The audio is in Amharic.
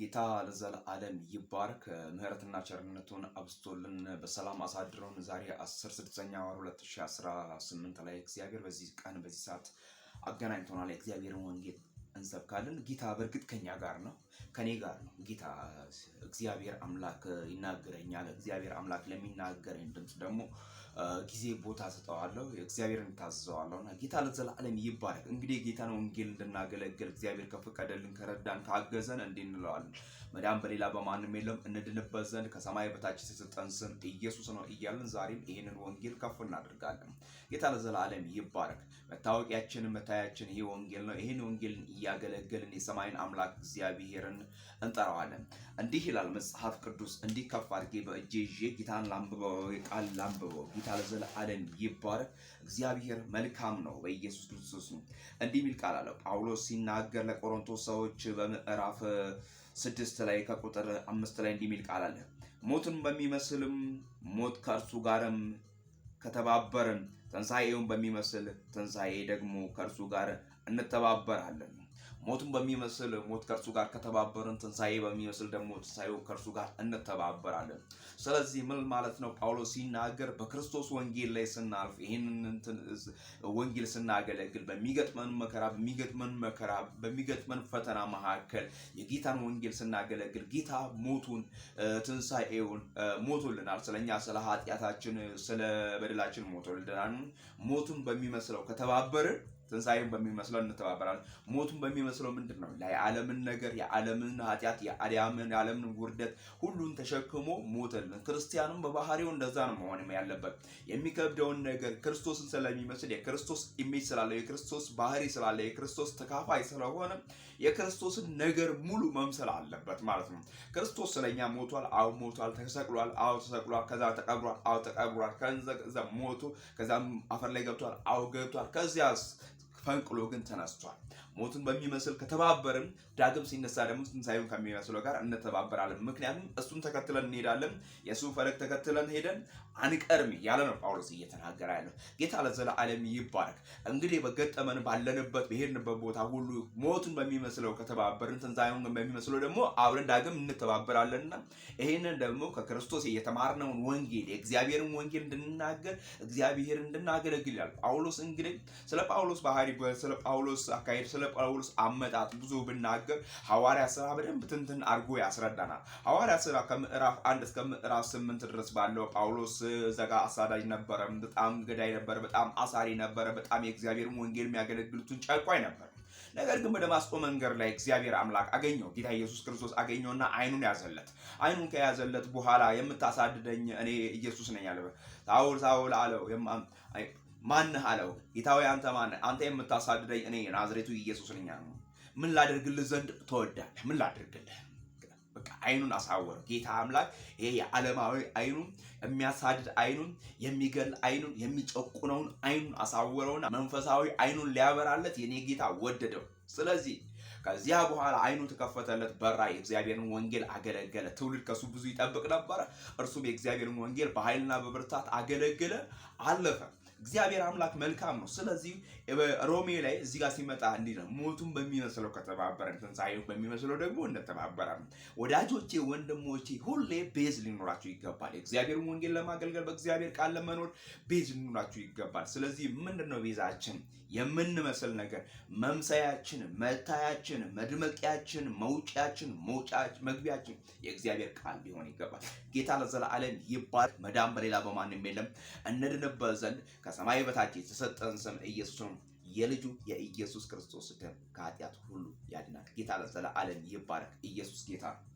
ጌታ ለዘለዓለም ይባረክ። ምህረትና ቸርነቱን አብዝቶልን በሰላም አሳድሮን ዛሬ 10/6 ወር 2018 ላይ እግዚአብሔር በዚህ ቀን በዚህ ሰዓት አገናኝቶናል። የእግዚአብሔርን ወንጌል እንሰብካለን። ጌታ በእርግጥ ከኛ ጋር ነው፣ ከኔ ጋር ነው። ጌታ እግዚአብሔር አምላክ ይናገረኛል። እግዚአብሔር አምላክ ለሚናገረኝ ድምፅ ደግሞ ጊዜ ቦታ ሰጠዋለሁ፣ እግዚአብሔርን ታዘዋለሁና ጌታ ለዘላለም ይባረክ። እንግዲህ ጌታን ወንጌል እንድናገለግል እግዚአብሔር ከፈቀደልን ከረዳን ካገዘን እንዲህ እንለዋለን፣ መዳን በሌላ በማንም የለም እንድንበት ዘንድ ከሰማይ በታች የተሰጠን ስም ኢየሱስ ነው እያልን ዛሬም ይህንን ወንጌል ከፍ እናደርጋለን። ጌታ ለዘላለም ይባረክ። መታወቂያችን መታያችን ይህ ወንጌል ነው። ይህን ወንጌል እያገለገልን የሰማይን አምላክ እግዚአብሔርን እንጠራዋለን። እንዲህ ይላል መጽሐፍ ቅዱስ። እንዲህ ከፍ አድርጌ በእጄ ይዤ ጌታን ላንብበው፣ ቃል ላንብበው። ጌታ ለዘላለም ይባረክ። እግዚአብሔር መልካም ነው። በኢየሱስ ክርስቶስ ነው። እንዲህ የሚል ቃል አለ ጳውሎስ ሲናገር ለቆሮንቶስ ሰዎች በምዕራፍ 6 ላይ ከቁጥር 5 ላይ እንዲህ የሚል ቃል አለ። ሞትን በሚመስልም ሞት ከእርሱ ጋርም ከተባበርን ትንሣኤውን በሚመስል ትንሣኤ ደግሞ ከእርሱ ጋር እንተባበራለን። ሞቱን በሚመስል ሞት ከእርሱ ጋር ከተባበርን ትንሣኤ በሚመስል ደግሞ ትንሣኤው ከእርሱ ጋር እንተባበራለን። ስለዚህ ምን ማለት ነው? ጳውሎስ ሲናገር በክርስቶስ ወንጌል ላይ ስናልፍ ይህንን ወንጌል ስናገለግል በሚገጥመን መከራ በሚገጥመን ፈተና መካከል የጌታን ወንጌል ስናገለግል ጌታ ሞቱን ትንሣኤውን ሞቶልናል። ስለኛ ስለ ኃጢአታችን ስለ በደላችን ሞቶልናል። ሞቱን በሚመስለው ከተባበርን ትንሣኤውን በሚመስለው እንተባበራለን። ሞቱን በሚመስለው ምንድን ነው? የዓለምን ነገር የዓለምን ኃጢአት የዓለምን ውርደት ሁሉን ተሸክሞ ሞተልን። ክርስቲያኑም በባህሪው እንደዛ ነው መሆን ያለበት። የሚከብደውን ነገር ክርስቶስን ስለሚመስል የክርስቶስ ኢሜጅ ስላለው የክርስቶስ ባህሪ ስላለው የክርስቶስ ተካፋይ ስለሆነ የክርስቶስን ነገር ሙሉ መምሰል አለበት ማለት ነው። ክርስቶስ ስለኛ ሞቷል። አዎ ሞቷል። ተሰቅሏል። አዎ ተሰቅሏል። ከዛ ተቀብሯል። አዎ ተቀብሯል። ከዛ ሞቶ ከዛም አፈር ላይ ገብቷል። አዎ ገብቷል። ከዚያስ ፈንቅሎ ግን ተነስቷል። ሞቱን በሚመስል ከተባበርን ዳግም ሲነሳ ደግሞ ትንሣኤውን ከሚመስለው ጋር እንተባበራለን። ምክንያቱም እሱን ተከትለን እንሄዳለን። የእሱ ፈለግ ተከትለን ሄደን አንቀርም ያለ ነው ጳውሎስ እየተናገረ ያለው። ጌታ ለዘላለም ይባረክ። እንግዲህ በገጠመን ባለንበት በሄድንበት ቦታ ሁሉ ሞቱን በሚመስለው ከተባበርን ትንሣኤውን በሚመስለው ደግሞ አብረን ዳግም እንተባበራለንና ይሄንን ደግሞ ከክርስቶስ የተማርነውን ወንጌል የእግዚአብሔርን ወንጌል እንድንናገር እግዚአብሔር እንድናገለግል ይላል ጳውሎስ። እንግዲህ ስለ ጳውሎስ ባህሪ ስለ ጳውሎስ አካሄድ ስለ ጳውሎስ አመጣጥ ብዙ ብናገር ሐዋርያ ሥራ በደንብ ትንትን አድርጎ ያስረዳናል። ሐዋርያ ሥራ ከምዕራፍ 1 እስከ ምዕራፍ 8 ድረስ ባለው ጳውሎስ ዘጋ አሳዳጅ ነበረ፣ በጣም ገዳይ ነበረ፣ በጣም አሳሪ ነበረ፣ በጣም የእግዚአብሔርን ወንጌል የሚያገለግሉትን ጨቋኝ ነበር። ነገር ግን በደማስቆ መንገድ ላይ እግዚአብሔር አምላክ አገኘው። ጌታ ኢየሱስ ክርስቶስ አገኘውና አይኑን ያዘለት። አይኑን ከያዘለት በኋላ የምታሳድደኝ እኔ ኢየሱስ ነኝ አለ። ሳውል ሳውል አለው። ማንህ አለው። ጌታዊ አንተ ማነህ? አንተ የምታሳድደኝ እኔ ናዝሬቱ ኢየሱስ ነኝ አለው። ምን ላደርግልህ ዘንድ ትወዳለህ? ምን ላደርግልህ? በቃ አይኑን አሳወረው። ጌታ አምላክ ይሄ የዓለማዊ አይኑን የሚያሳድድ አይኑን የሚገል አይኑን የሚጨቁነውን አይኑን አሳወረውና መንፈሳዊ አይኑን ሊያበራለት የኔ ጌታ ወደደው። ስለዚህ ከዚያ በኋላ አይኑ ተከፈተለት፣ በራ፣ የእግዚአብሔርን ወንጌል አገለገለ። ትውልድ ከሱ ብዙ ይጠብቅ ነበረ። እርሱም የእግዚአብሔርን ወንጌል በኃይልና በብርታት አገለገለ፣ አለፈ። እግዚአብሔር አምላክ መልካም ነው። ስለዚህ ሮሜ ላይ እዚህ ጋር ሲመጣ እንዲህ ነው፣ ሞቱን በሚመስለው ከተባበረን ትንሣኤውን በሚመስለው ደግሞ እንተባበራለን። ወዳጆቼ ወንድሞቼ ሁሌ ቤዝ ሊኖራችሁ ይገባል። የእግዚአብሔርን ወንጌል ለማገልገል በእግዚአብሔር ቃል ለመኖር ቤዝ ሊኖራችሁ ይገባል። ስለዚህ ምንድን ነው ቤዛችን? የምንመስል ነገር መምሰያችን፣ መታያችን፣ መድመቂያችን፣ መውጫችን፣ መግቢያችን የእግዚአብሔር ቃል ሊሆን ይገባል። ጌታ ለዘላለም ይባረክ። መዳን በሌላ በማንም የለም እንድንበት ዘንድ ከሰማይ በታች የተሰጠን ስም ኢየሱስ ነው። የልጁ የኢየሱስ ክርስቶስ ደም ከኃጢአት ሁሉ ያድናል። ጌታ ለዘላለም ይባረክ። ኢየሱስ ጌታ ነው።